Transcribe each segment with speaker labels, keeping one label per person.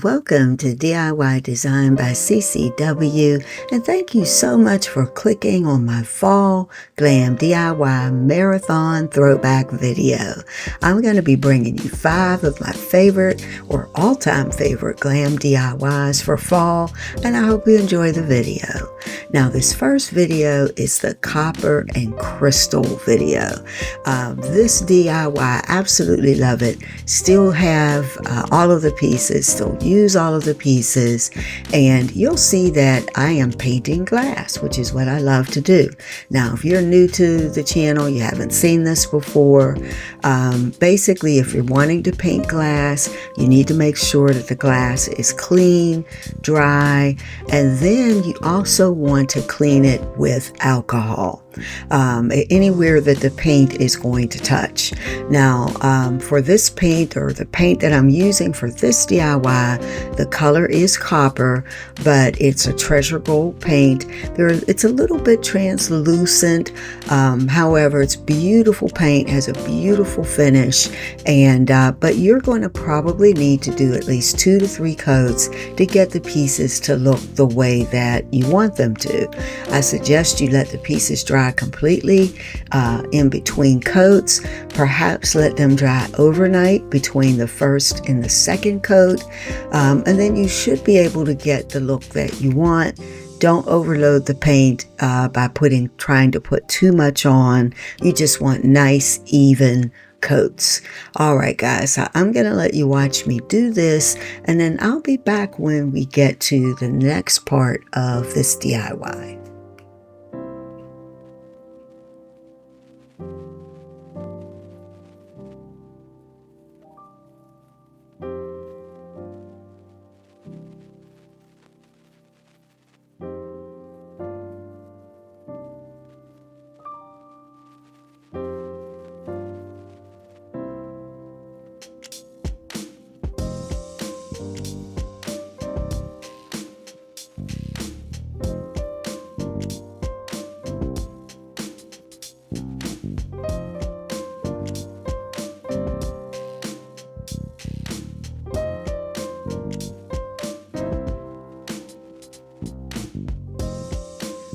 Speaker 1: welcome to DIY Design by CCW, and thank you so much for clicking on my Fall Glam DIY Marathon throwback video. I'm going to be bringing you 5 of my favorite or all-time favorite glam DIYs for fall, and I hope you enjoy the video. Now, this first video is the copper and crystal video. This DIY, I absolutely love it. Still have all of the pieces, still use all of the pieces, and you'll see that I am painting glass, which is what I love to do. Now, if you're new to the channel, you haven't seen this before, basically if you're wanting to paint glass, you need to make sure that the glass is clean, dry, and then you also want to clean it with alcohol. Anywhere that the paint is going to touch. Now, for this paint, or the paint that I'm using for this DIY, the color is copper, but it's a treasure gold paint. It's a little bit translucent, however, it's beautiful paint, has a beautiful finish, and but you're going to probably need to do at least 2 to 3 coats to get the pieces to look the way that you want them to. I suggest you let the pieces dry completely in between coats. Perhaps let them dry overnight between the first and the second coat, and then you should be able to get the look that you want. Don't overload the paint by trying to put too much on. You just want nice, even coats. All right, guys, so I'm gonna let you watch me do this, and then I'll be back when we get to the next part of this DIY.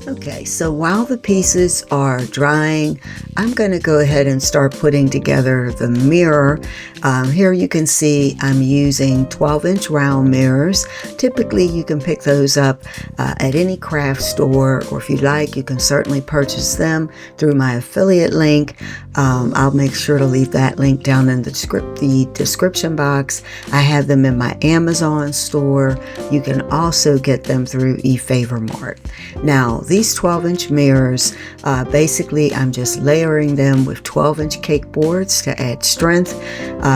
Speaker 1: Okay, so while the pieces are drying, I'm going to go ahead and start putting together the mirror. Here you can see I'm using 12-inch round mirrors. Typically, you can pick those up at any craft store, or if you like, you can certainly purchase them through my affiliate link. I'll make sure to leave that link down in the description box. I have them in my Amazon store. You can also get them through eFavorMart. Now, these 12-inch mirrors, basically I'm just layering them with 12-inch cake boards to add strength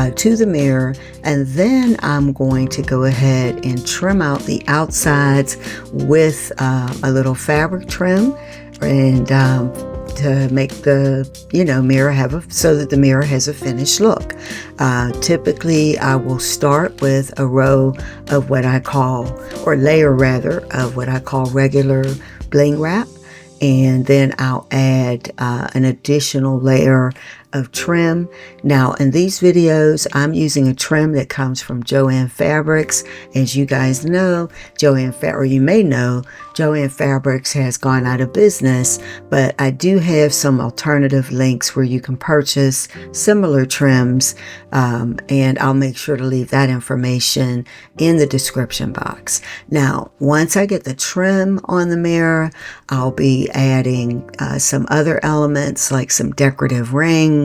Speaker 1: to the mirror, and then I'm going to go ahead and trim out the outsides with a little fabric trim, and to make the mirror so that the mirror has a finished look. Typically I will start with a row of what I call, or layer rather, of what I call regular bling wrap, and then I'll add an additional layer of trim. Now, in these videos, I'm using a trim that comes from Joann Fabrics. As you guys know, you may know, Joann Fabrics has gone out of business, but I do have some alternative links where you can purchase similar trims, and I'll make sure to leave that information in the description box. Now, once I get the trim on the mirror, I'll be adding some other elements like some decorative rings,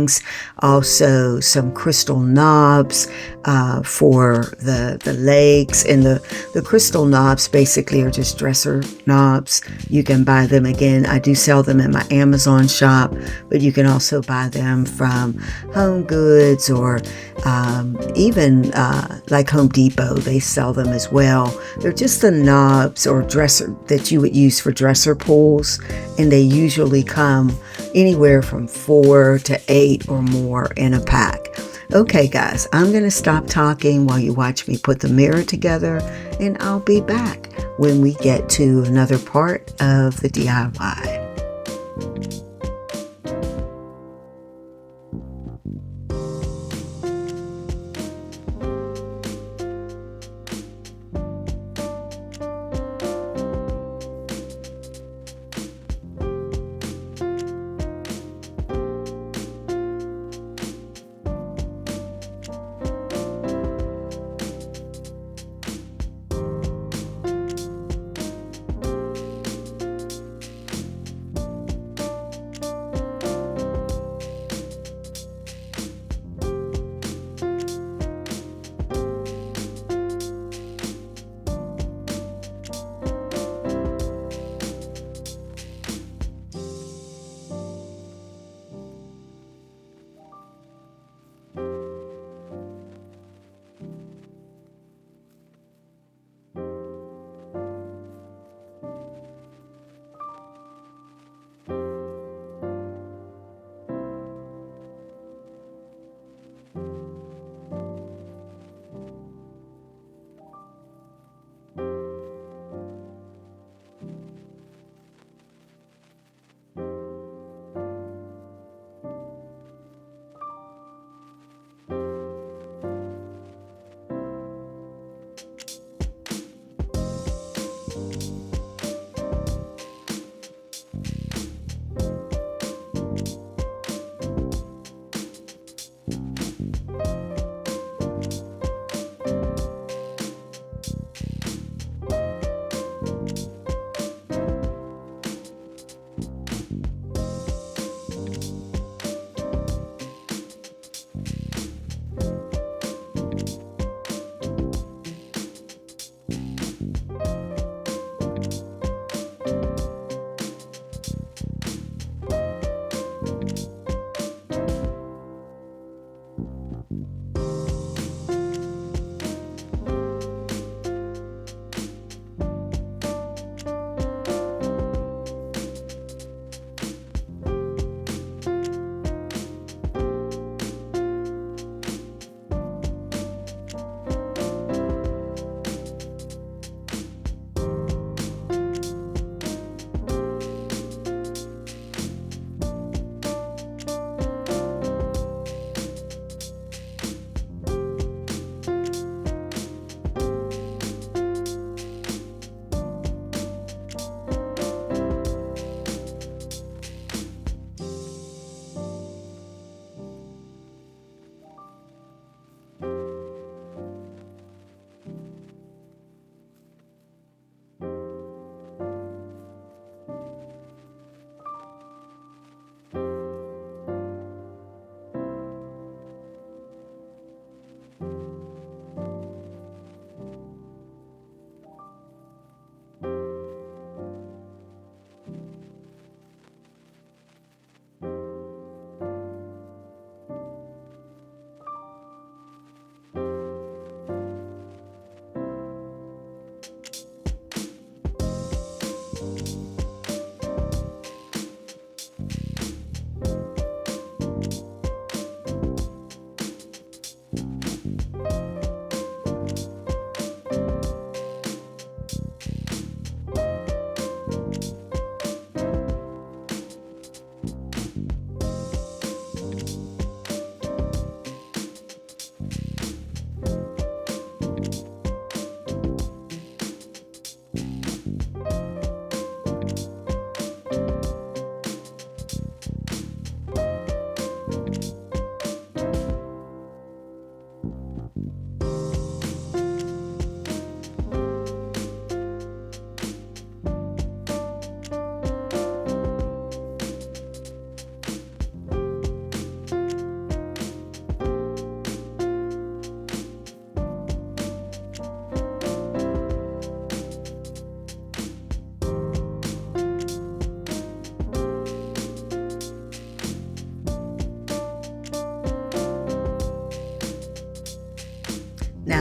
Speaker 1: also some crystal knobs for the legs, and the crystal knobs basically are just dresser knobs. You can buy them, again, I do sell them in my Amazon shop, but you can also buy them from Home Goods, or even like Home Depot, they sell them as well. They're just the knobs or dresser that you would use for dresser pulls, and they usually come anywhere from 4 to 8 or more in a pack. Okay, guys, I'm going to stop talking while you watch me put the mirror together, and I'll be back when we get to another part of the DIY.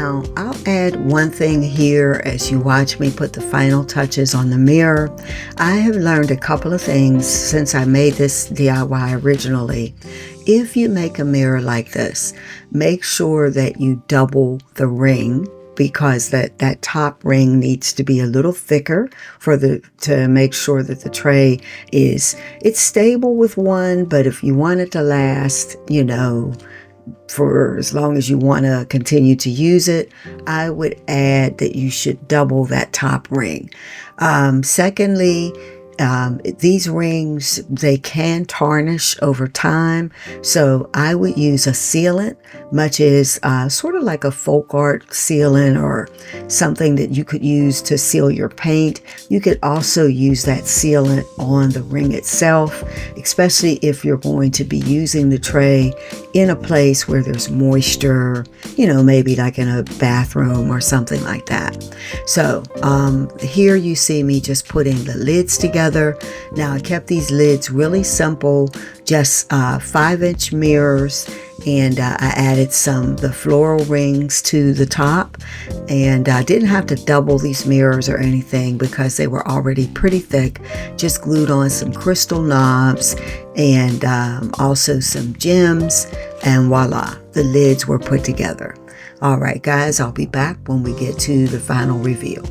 Speaker 1: Now, I'll add one thing here as you watch me put the final touches on the mirror. I have learned a couple of things since I made this DIY originally. If you make a mirror like this, make sure that you double the ring, because that top ring needs to be a little thicker to make sure that the tray it's stable with one, but if you want it to last, for as long as you want to continue to use it, I would add that you should double that top ring. Secondly, these rings, they can tarnish over time, so I would use a sealant, much as sort of like a folk art sealant or something that you could use to seal your paint. You could also use that sealant on the ring itself, especially if you're going to be using the tray in a place where there's moisture, maybe like in a bathroom or something like that. So here you see me just putting the lids together. Now, I kept these lids really simple, just 5-inch mirrors, and I added the floral rings to the top, and I didn't have to double these mirrors or anything because they were already pretty thick. Just glued on some crystal knobs and also some gems, and voila, the lids were put together. All right, guys, I'll be back when we get to the final reveal.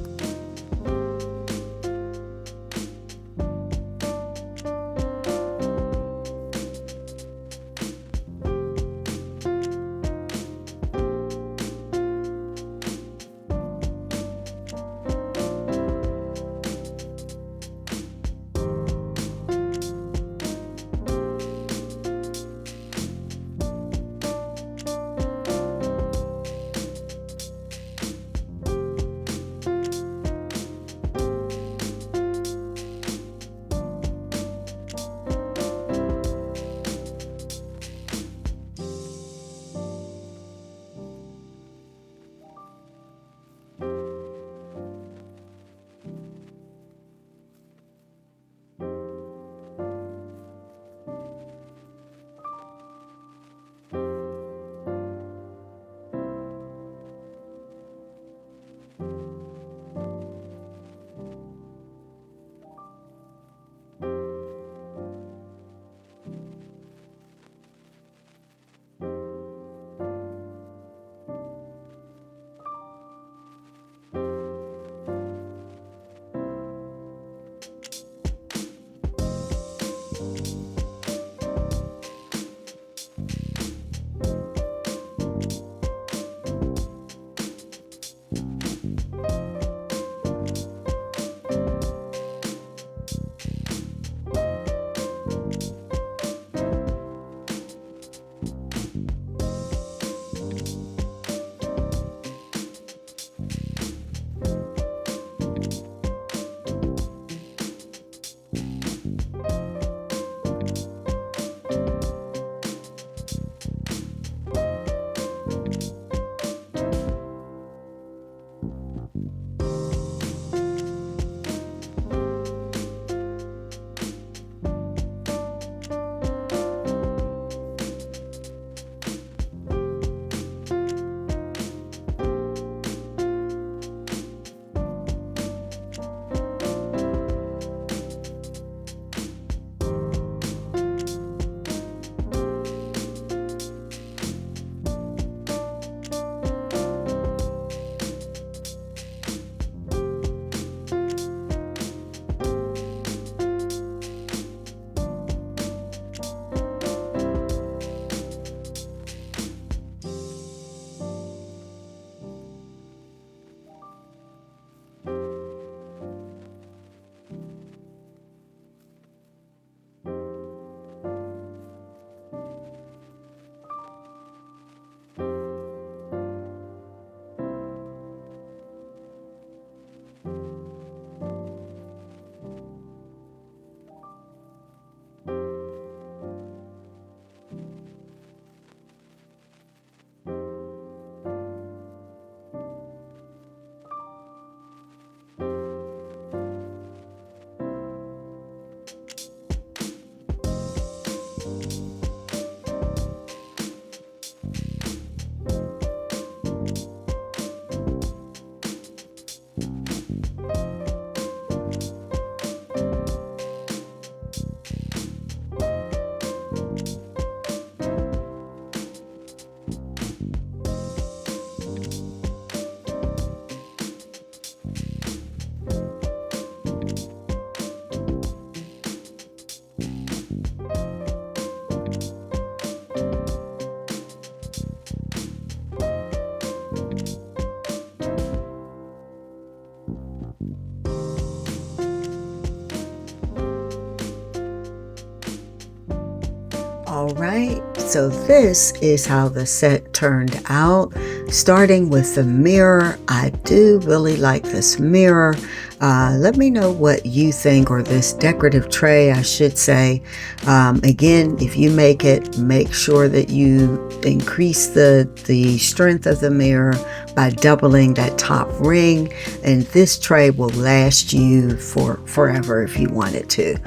Speaker 1: All right, so this is how the set turned out. Starting with the mirror, I do really like this mirror. Let me know what you think, or this decorative tray, I should say. Again, if you make it, make sure that you increase the strength of the mirror by doubling that top ring, and this tray will last you for forever if you want it to.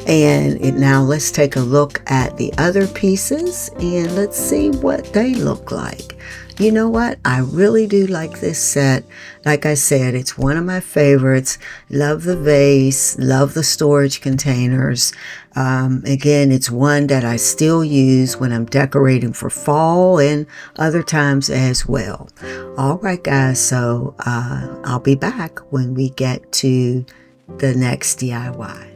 Speaker 1: And now let's take a look at the other pieces and let's see what they look like. You know what? I really do like this set. Like I said, it's one of my favorites. Love the vase, love the storage containers. Again, it's one that I still use when I'm decorating for fall and other times as well. All right, guys, so I'll be back when we get to the next DIY.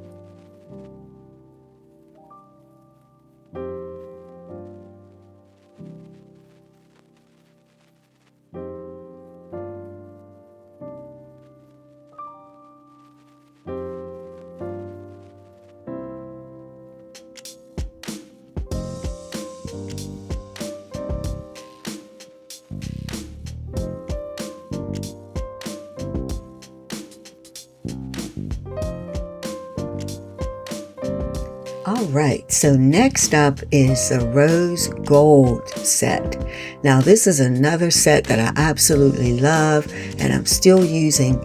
Speaker 1: All right, so next up is the rose gold set. Now this is another set that I absolutely love and I'm still using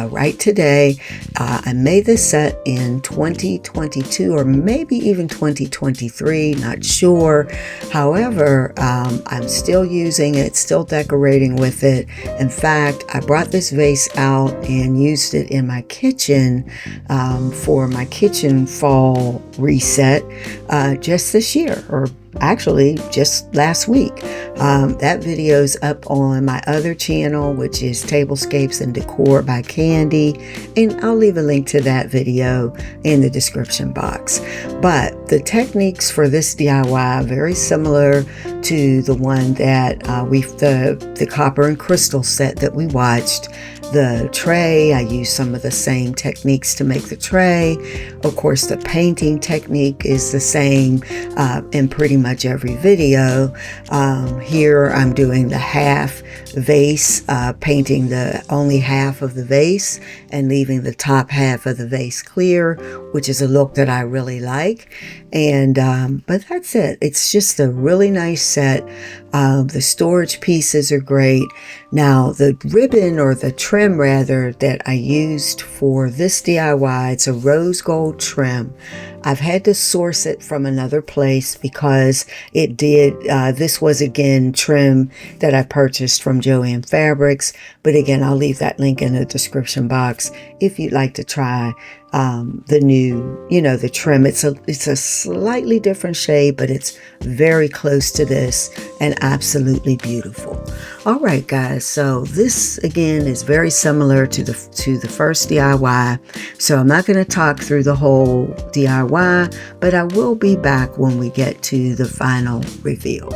Speaker 1: right today. I made this set in 2022 or maybe even 2023, not sure. However, I'm still using it, still decorating with it. In fact, I brought this vase out and used it in my kitchen for my kitchen fall reset just this year, or actually just last week. That video's up on my other channel, which is Tablescapes and Decor by Candy, and I'll leave a link to that video in the description box. But the techniques for this DIY are very similar to the one that the copper and crystal set that we watched. The tray, I use some of the same techniques to make the tray. Of course, the painting technique is the same in pretty much every video. Here I'm doing the half vase, painting the only half of the vase and leaving the top half of the vase clear, which is a look that I really like. And but that's it. It's just a really nice set. The storage pieces are great. Now the ribbon, or the trim rather, that I used for this DIY, it's a rose gold trim. I've had to source it from another place because it did, this was again trim that I purchased from Joann Fabrics. But again, I'll leave that link in the description box if you'd like to try the new, the trim. It's a slightly different shade, but it's very close to this and absolutely beautiful. All right, guys, so this again is very similar to the first DIY. So I'm not going to talk through the whole DIY, but I will be back when we get to the final reveal.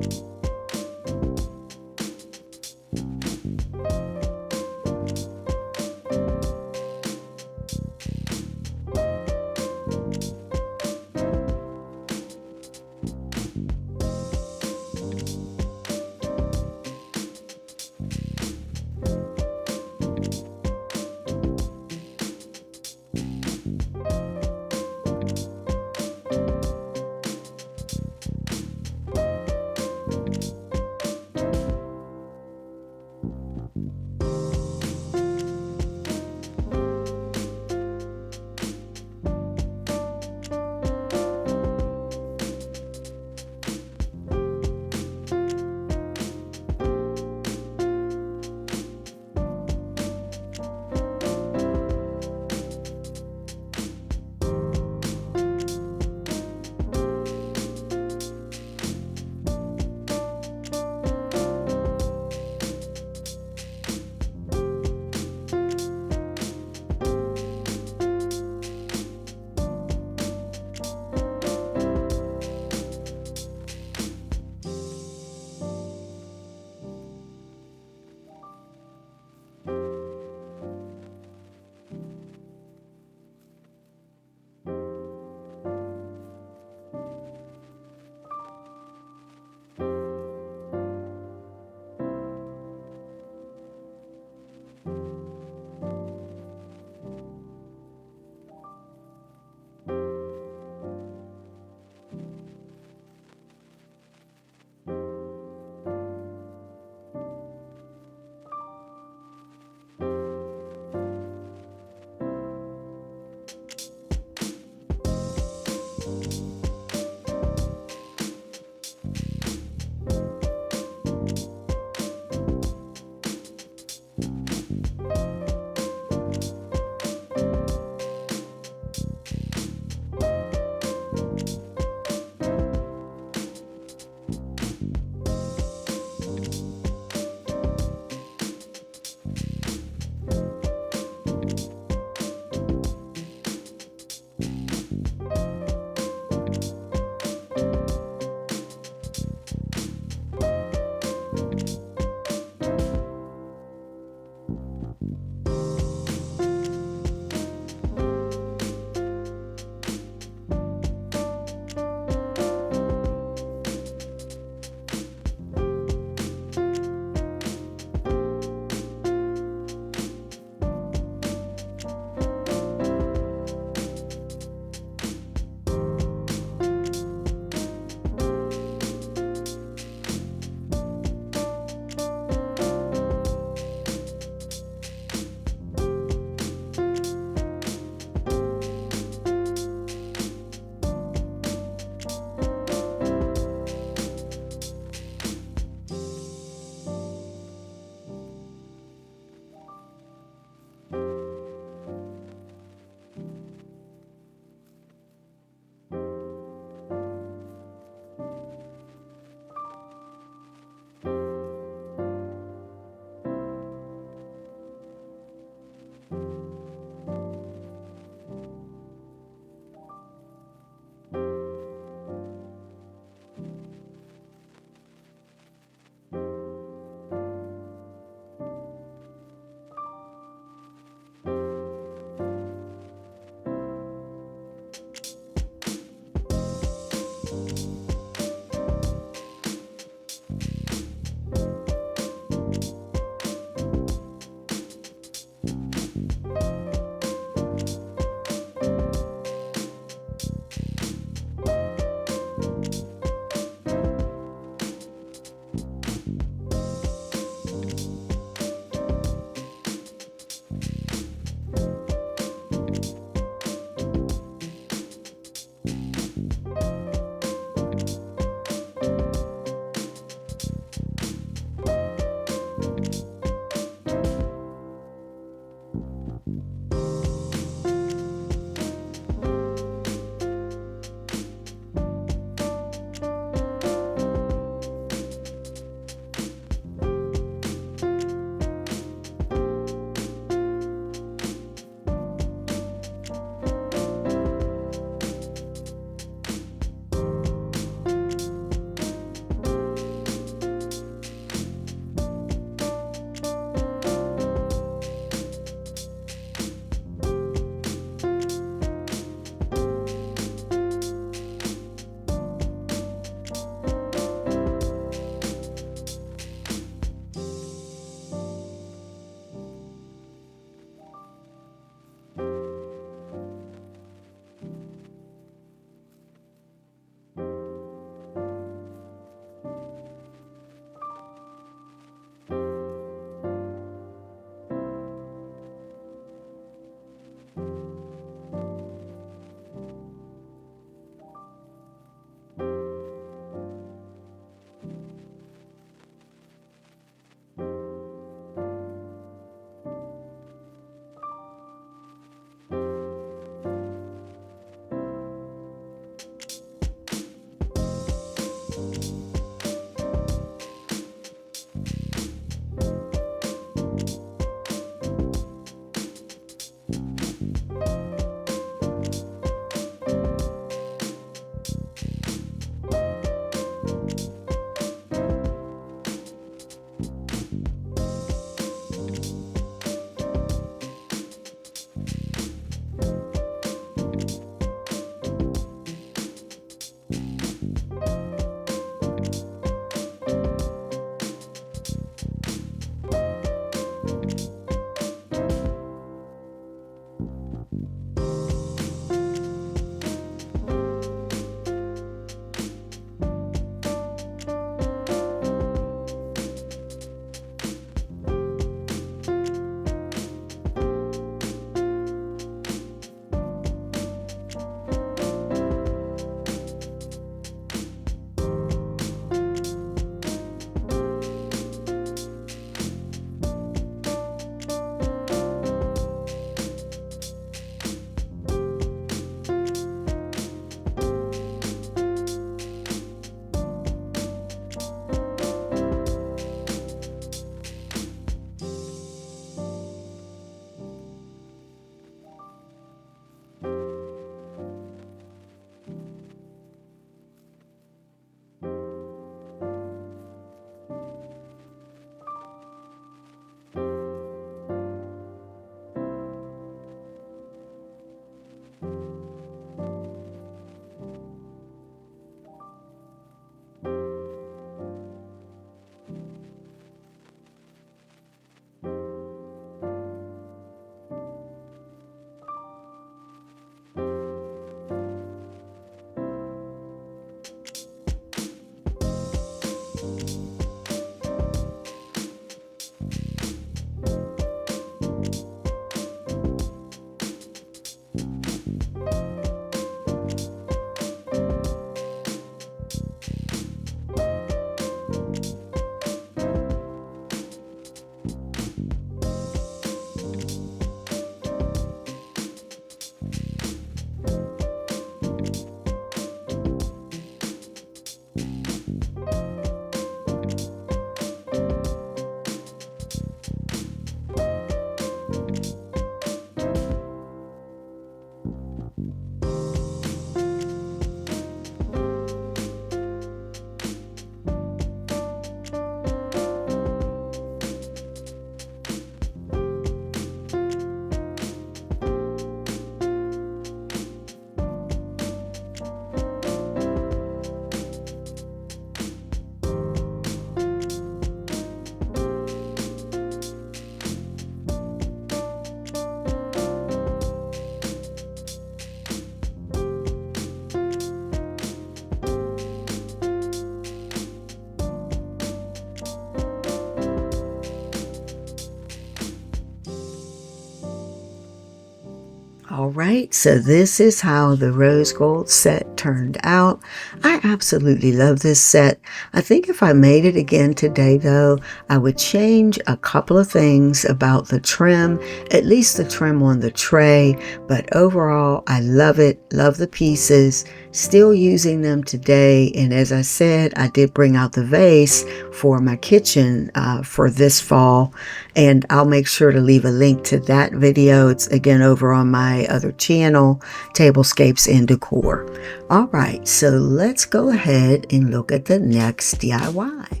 Speaker 1: All right, so this is how the rose gold set turned out. I absolutely love this set. I think if I made it again today, though, I would change a couple of things about the trim, at least the trim on the tray. But overall, I love it, love the pieces, still using them today. And as I said, I did bring out the vase for my kitchen for this fall. And I'll make sure to leave a link to that video. It's again over on my other channel, Tablescapes and Decor. All right, so let's go ahead and look at the next DIY.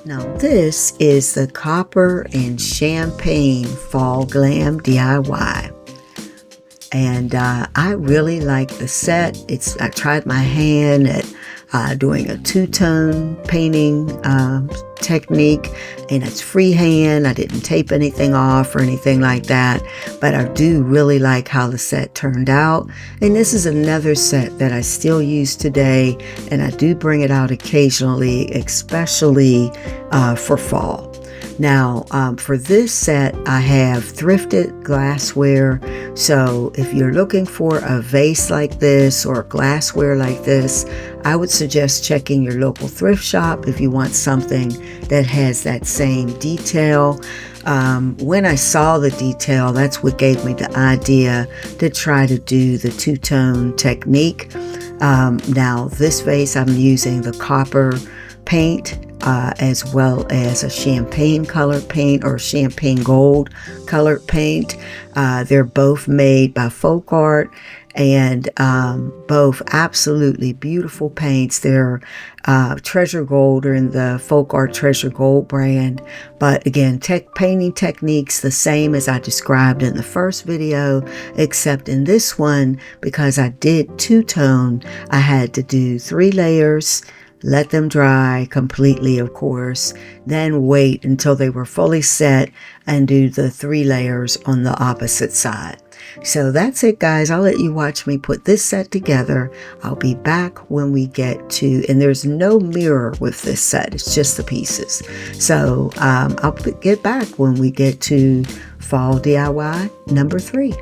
Speaker 1: Now this is the Copper and Champagne Fall Glam DIY. And I really like the set. I tried my hand at doing a two-tone painting technique, and it's freehand. I didn't tape anything off or anything like that, but I do really like how the set turned out. And this is another set that I still use today, and I do bring it out occasionally, especially for fall. Now, for this set, I have thrifted glassware. So if you're looking for a vase like this or glassware like this, I would suggest checking your local thrift shop if you want something that has that same detail. When I saw the detail, that's what gave me the idea to try to do the two-tone technique. Now, this vase, I'm using the copper paint as well as a champagne color paint or champagne gold colored paint. They're both made by Folk Art, and both absolutely beautiful paints. They're Treasure Gold, or in the Folk Art Treasure Gold brand. But again, painting techniques the same as I described in the first video, except in this one, because I did two-tone, I had to do 3 layers, let them dry completely, of course, then wait until they were fully set and do the 3 layers on the opposite side. So that's it, guys. I'll let you watch me put this set together. I'll be back when we get to, and there's no mirror with this set, it's just the pieces. So I'll get back when we get to Fall DIY number 3.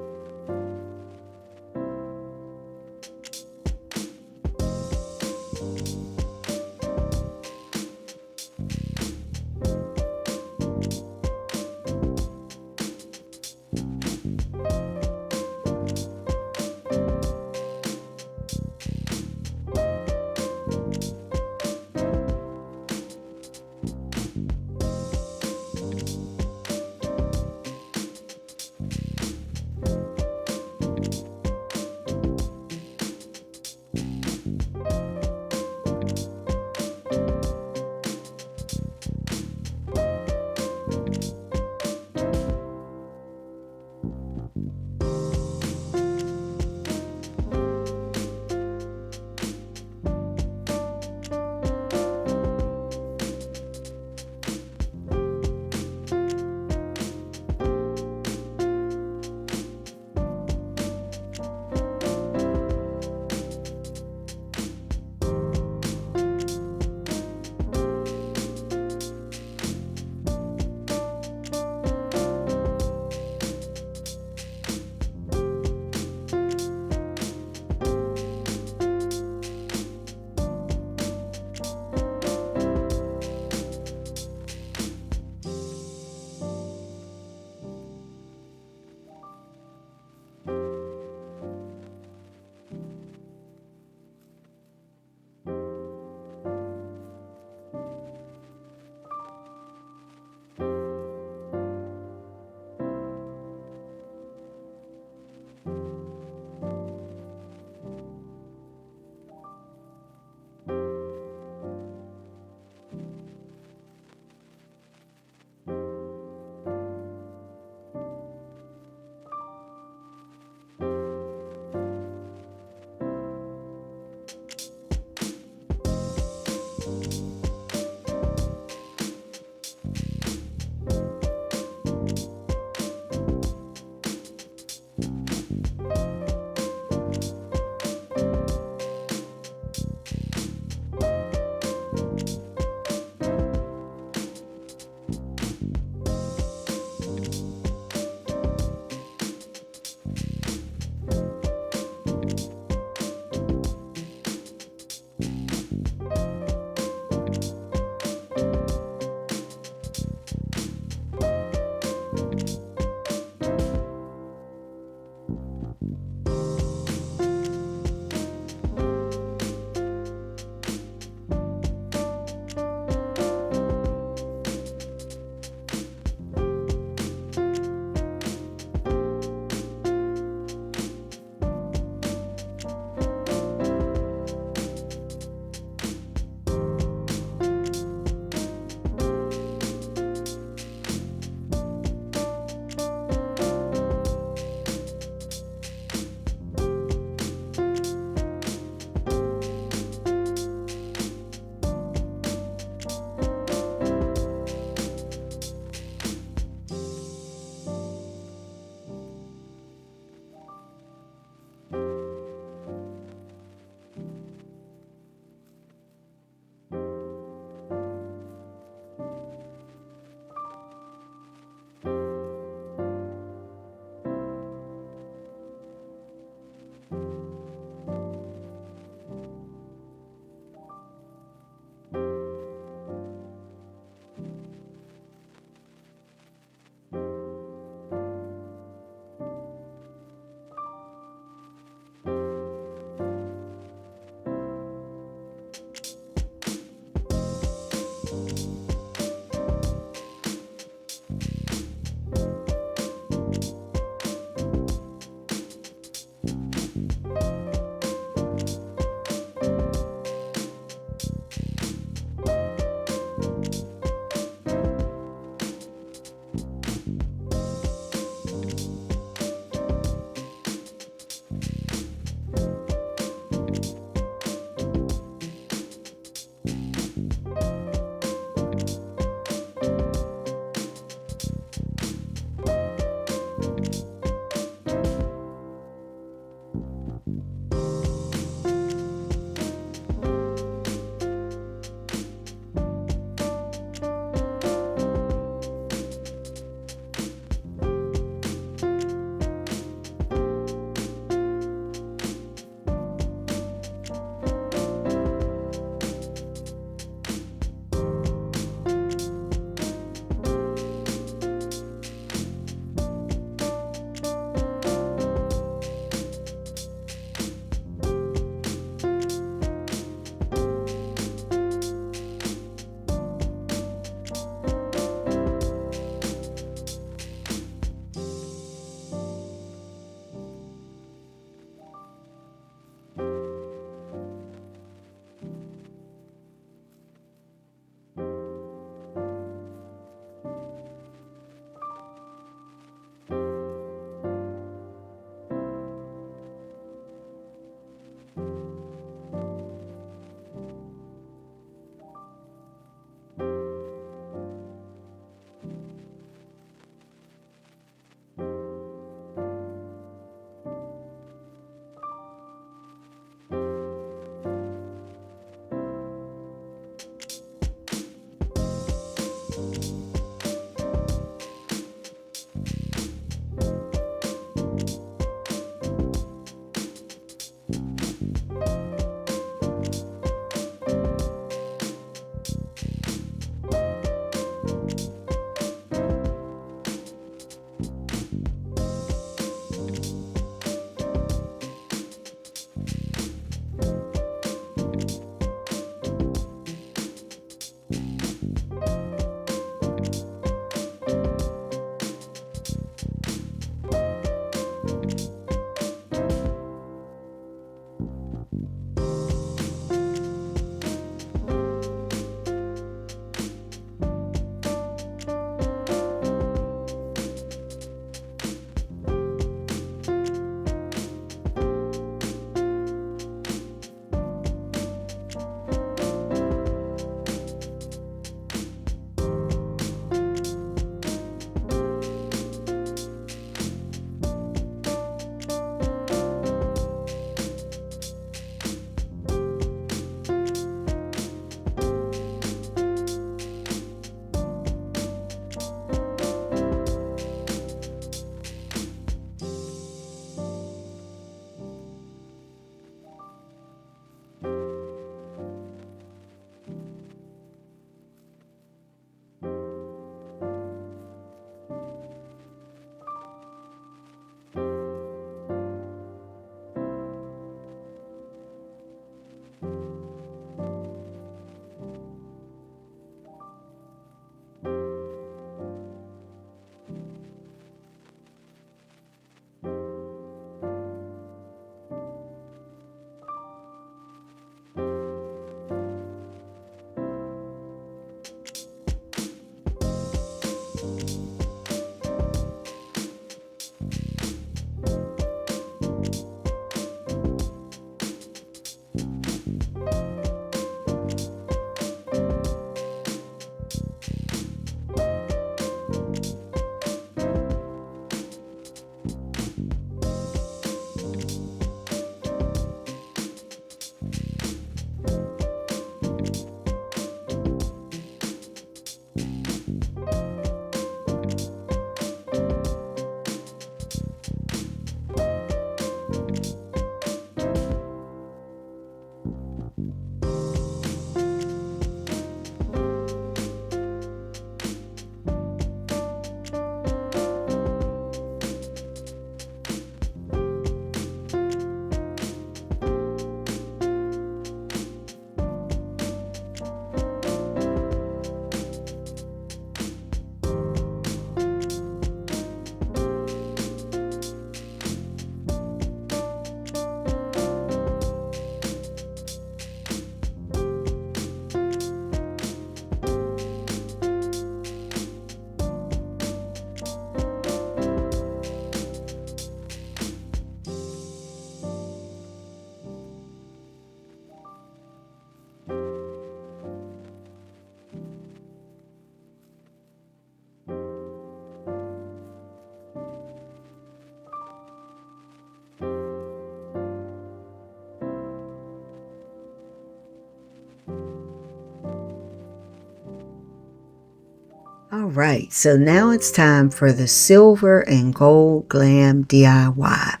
Speaker 1: All right, so now it's time for the silver and gold glam DIY.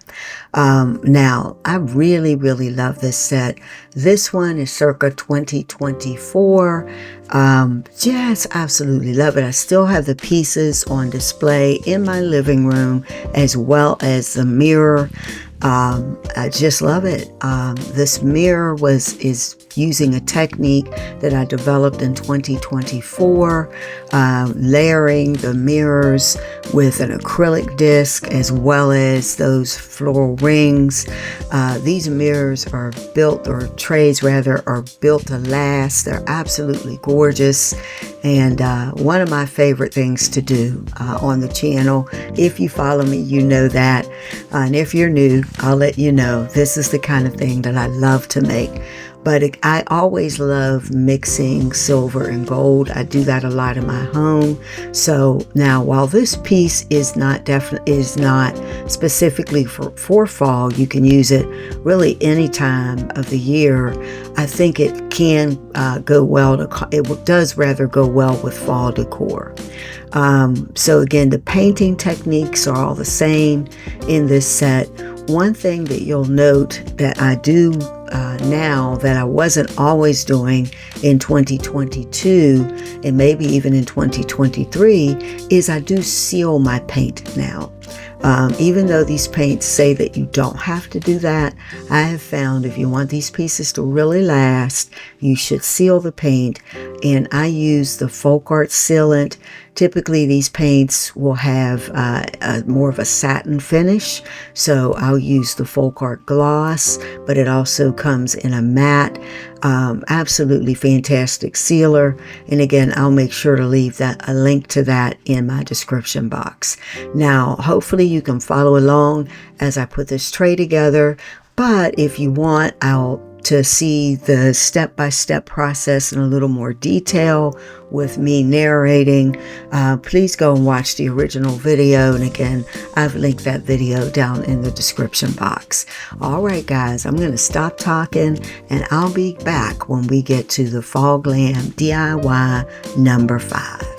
Speaker 1: Now, I really, really love this set. This one is circa 2024. Just absolutely love it. I still have the pieces on display in my living room as well as the mirror. I just love it. This mirror is using a technique that I developed in 2024, layering the mirrors with an acrylic disc as well as those floral rings. These mirrors are built, or trays rather, are built to last. They're absolutely gorgeous. And one of my favorite things to do on the channel, if you follow me, you know that. And if you're new, I'll let you know this is the kind of thing that I love to make. But I always love mixing silver and gold. I do that a lot in my home. So now, while this piece is not specifically for fall, you can use it really any time of the year. I think it can go well. It does rather go well with fall decor. So again, the painting techniques are all the same in this set. One thing that you'll note that I do now that I wasn't always doing in 2022 and maybe even in 2023 is I do seal my paint now. Even though these paints say that you don't have to do that, I have found if you want these pieces to really last, you should seal the paint. And I use the folk art sealant. Typically these paints will have more of a satin finish, so I'll use the folk art gloss, but it also comes in a matte. Absolutely fantastic sealer. And again, I'll make sure to leave a link to that in my description box. Now, hopefully you can follow along as I put this tray together. But if you want to see the step-by-step process in a little more detail with me narrating, please go and watch the original video. And again, I've linked that video down in the description box. All right, guys, I'm going to stop talking and I'll be back when we get to the Fall Glam DIY number 5.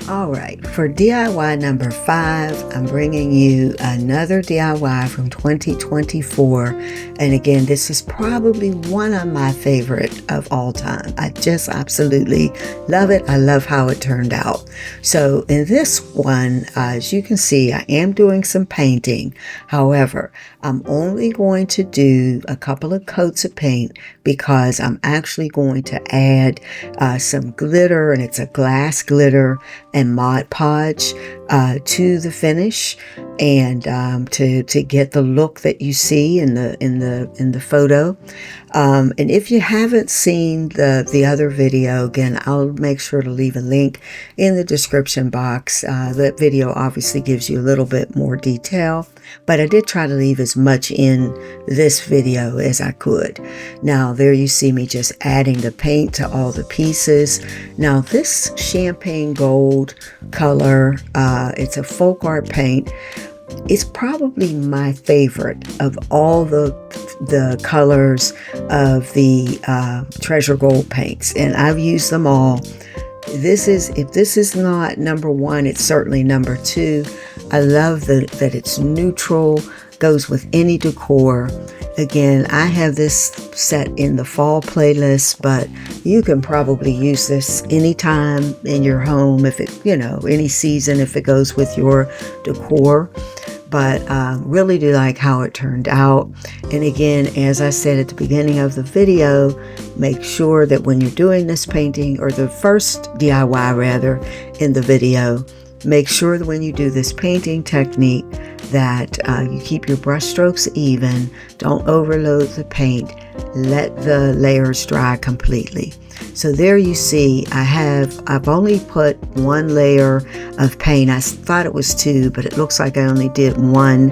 Speaker 1: All right, for DIY number 5, I'm bringing you another DIY from 2024. And again, this is probably one of my favorite of all time. I just absolutely love it. I love how it turned out. So in this one, as you can see, I am doing some painting. However, I'm only going to do a couple of coats of paint because I'm actually going to add some glitter, and it's a glass glitter and Mod Podge to the finish, and to get the look that you see in the photo. And if you haven't seen the other video, again, I'll make sure to leave a link in the description box. That video obviously gives you a little bit more detail, but I did try to leave as much in this video as I could. Now there you see me just adding the paint to all the pieces. Now this champagne gold color, it's a folk art paint. It's probably my favorite of all the colors of the treasure gold paints, and I've used them all. If this is not number 1, it's certainly number 2. I love that it's neutral, goes with any decor. Again, I have this set in the fall playlist, but you can probably use this anytime in your home, if it, any season, if it goes with your decor. But really do like how it turned out. And again, as I said at the beginning of the video, make sure that when you're doing this painting, or the first DIY rather in the video, make sure that when you do this painting technique that you keep your brush strokes even, don't overload the paint, let the layers dry completely. So there you see, I've only put 1 layer of paint. I thought it was 2, but it looks like I only did 1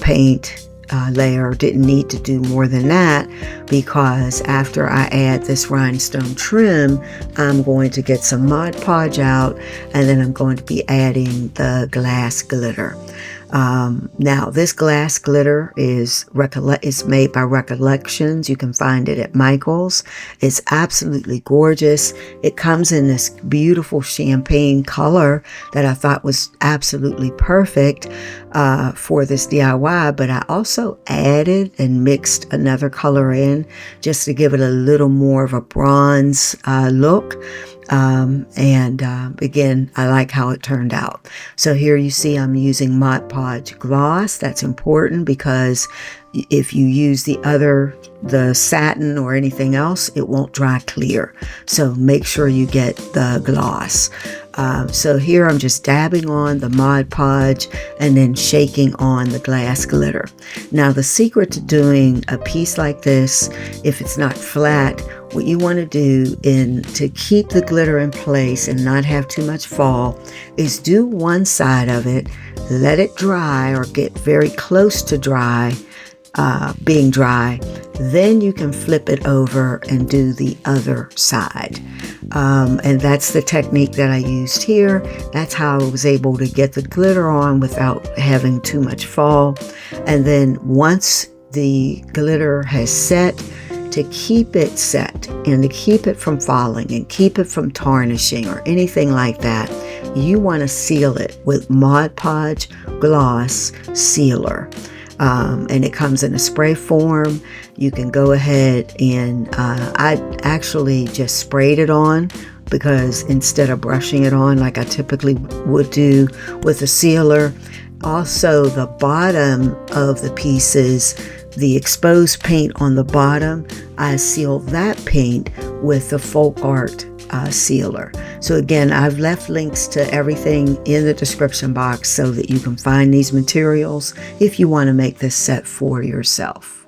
Speaker 1: paint layer. Didn't need to do more than that, because after I add this rhinestone trim, I'm going to get some Mod Podge out, and then I'm going to be adding the glass glitter. Now this glass glitter is made by Recollections. You can find it at Michael's. It's absolutely gorgeous. It comes in this beautiful champagne color that I thought was absolutely perfect for this DIY, but I also added and mixed another color in just to give it a little more of a bronze look. Again, I like how it turned out. So here you see I'm using Mod Podge gloss. That's important because if you use the satin or anything else, it won't dry clear. So make sure you get the gloss. So here I'm just dabbing on the Mod Podge and then shaking on the glass glitter. Now the secret to doing a piece like this, if it's not flat, what you want to do to keep the glitter in place and not have too much fall is do one side of it, let it dry or get very close to being dry, then you can flip it over and do the other side. And that's the technique that I used here. That's how I was able to get the glitter on without having too much fall. And then once the glitter has set, to keep it set and to keep it from falling and keep it from tarnishing or anything like that, you want to seal it with Mod Podge Gloss Sealer. And it comes in a spray form. You can go ahead and I actually just sprayed it on, because instead of brushing it on like I typically would do with a sealer. Also, the bottom of the pieces, the exposed paint on the bottom, I sealed that paint with the folk art sealer. So again, I've left links to everything in the description box so that you can find these materials if you want to make this set for yourself.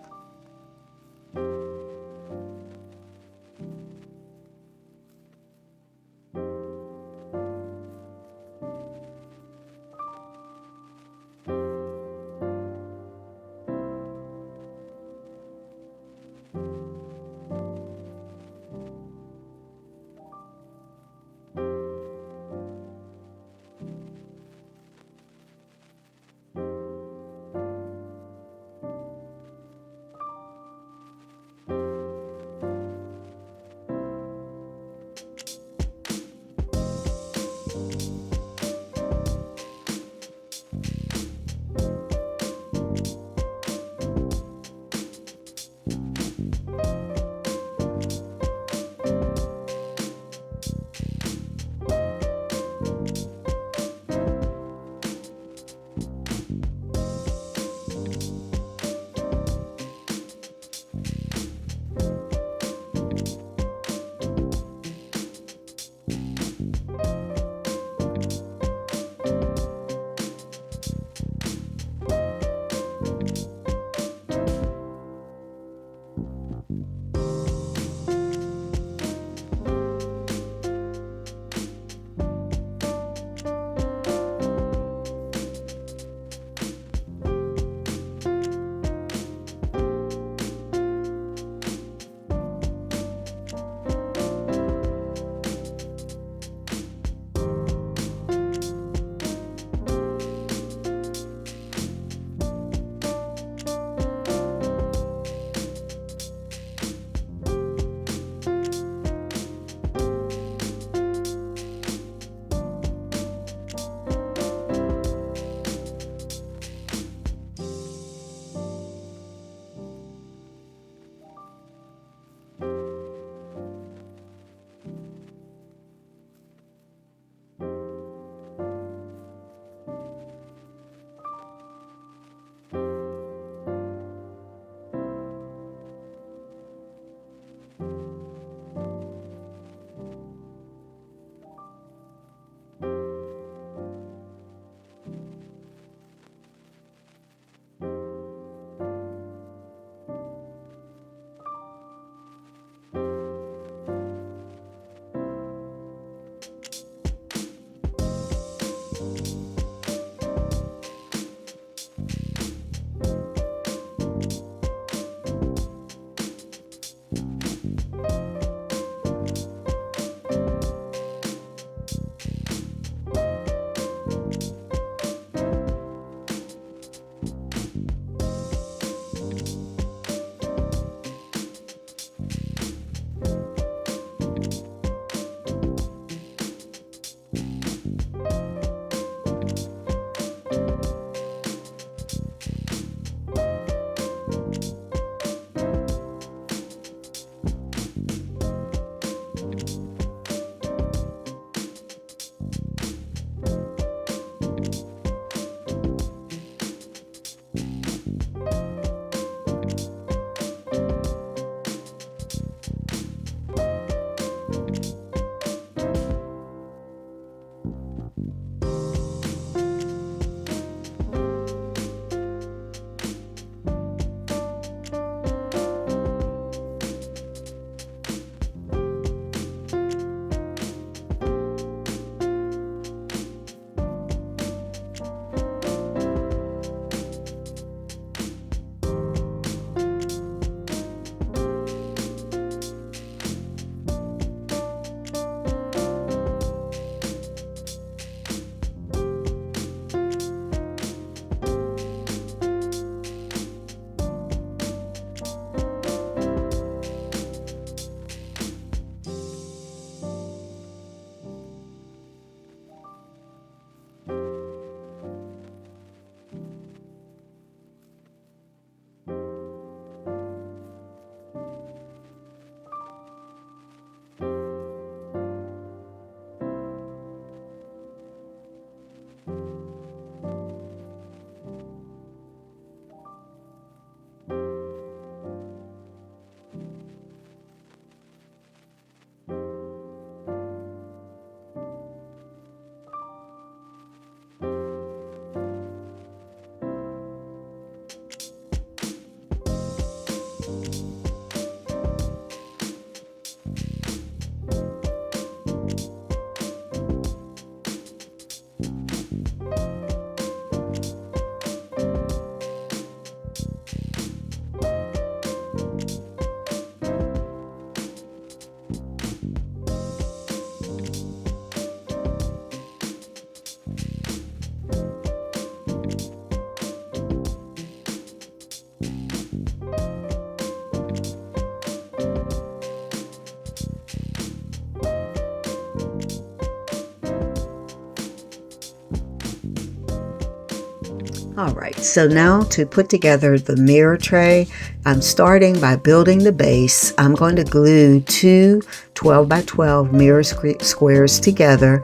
Speaker 1: All right, so now to put together the mirror tray, I'm starting by building the base. I'm going to glue two 12 by 12 mirror squares together.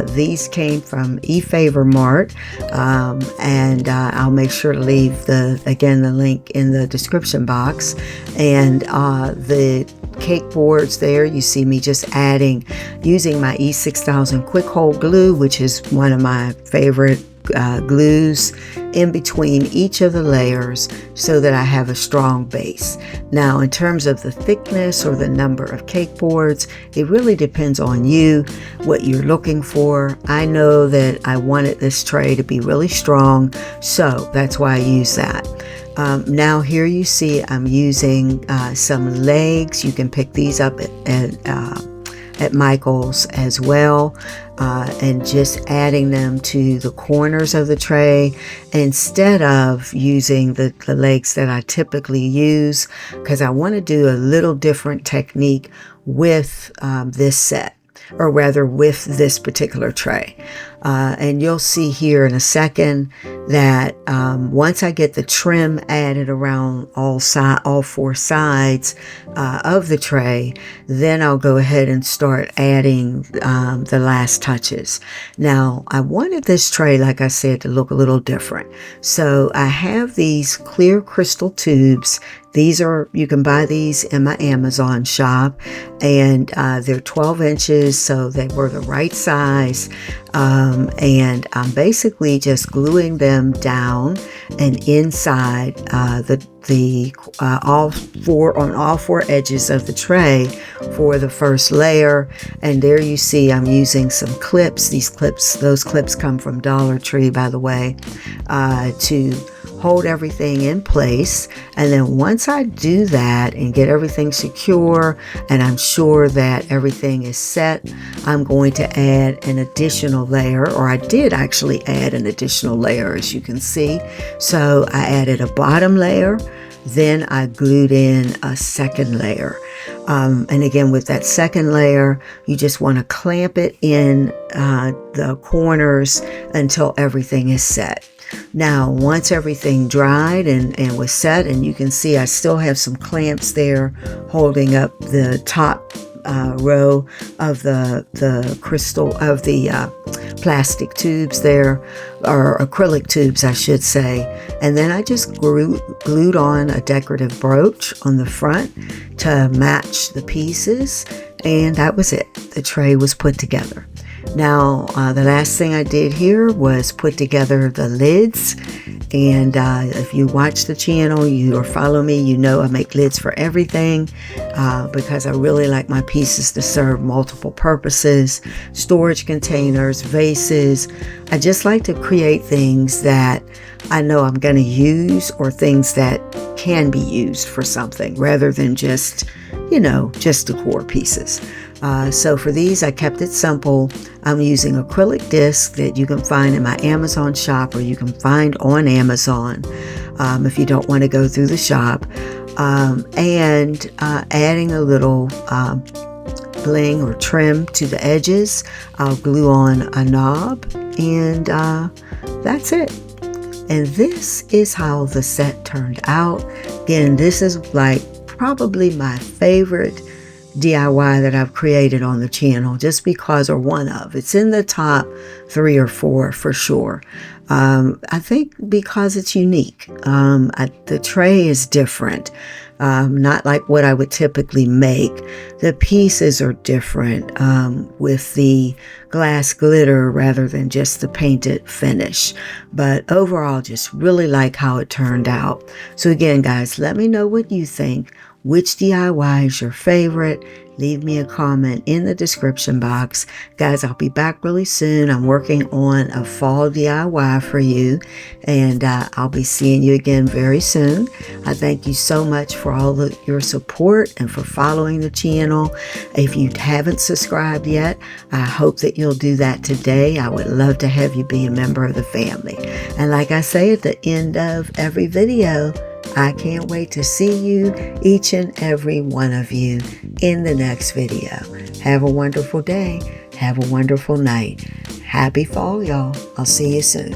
Speaker 1: These came from eFavor Mart, and I'll make sure to leave the link in the description box. And the cake boards there, you see me just using my E6000 quick hold glue, which is one of my favorite glues in between each of the layers so that I have a strong base. Now, in terms of the thickness or the number of cake boards, it really depends on you, what you're looking for. I know that I wanted this tray to be really strong, so that's why I use that. Now here you see I'm using some legs. You can pick these up at Michael's as well, and just adding them to the corners of the tray instead of using the legs that I typically use, because I want to do a little different technique with this set, or rather with this particular tray. And you'll see here in a second that once I get the trim added around all four sides of the tray, then I'll go ahead and start adding the last touches. Now, I wanted this tray, like I said, to look a little different. So I have these clear crystal tubes. You can buy these in my Amazon shop, and they're 12 inches, so they were the right size. And I'm basically just gluing them down and inside all four edges of the tray for the first layer. And there you see I'm using some clips. Those clips come from Dollar Tree, by the way, to hold everything in place. And then once I do that and get everything secure and I'm sure that everything is set, I'm going to add an additional layer, or I did actually add an additional layer, as you can see. So I added a bottom layer, then I glued in a second layer. And again, with that second layer, you just want to clamp it in the corners until everything is set. Now, once everything dried and was set, and you can see I still have some clamps there holding up the top row of the crystal of the plastic tubes there, or acrylic tubes, I should say. And then I just glued on a decorative brooch on the front to match the pieces, and that was it. The tray was put together. Now, the last thing I did here was put together the lids. And if you watch the channel, or follow me, you know I make lids for everything because I really like my pieces to serve multiple purposes. Storage containers, vases. I just like to create things that I know I'm going to use, or things that can be used for something rather than just decor pieces. So for these, I kept it simple. I'm using acrylic discs that you can find in my Amazon shop, or you can find on Amazon if you don't want to go through the shop. And adding a little bling or trim to the edges. I'll glue on a knob, and that's it. And this is how the set turned out. Again, this is like probably my favorite DIY that I've created on the channel, just because, or one of. It's in the top 3 or 4 for sure. I think because it's unique. The tray is different. Not like what I would typically make. The pieces are different with the glass glitter rather than just the painted finish. But overall, just really like how it turned out. So again, guys, let me know what you think. Which DIY is your favorite? Leave me a comment in the description box. Guys, I'll be back really soon. I'm working on a fall DIY for you, and I'll be seeing you again very soon. I thank you so much for all your support and for following the channel. If you haven't subscribed yet, I hope that you'll do that today. I would love to have you be a member of the family. And like I say at the end of every video, I can't wait to see you, each and every one of you, in the next video. Have a wonderful day. Have a wonderful night. Happy fall, y'all. I'll see you soon.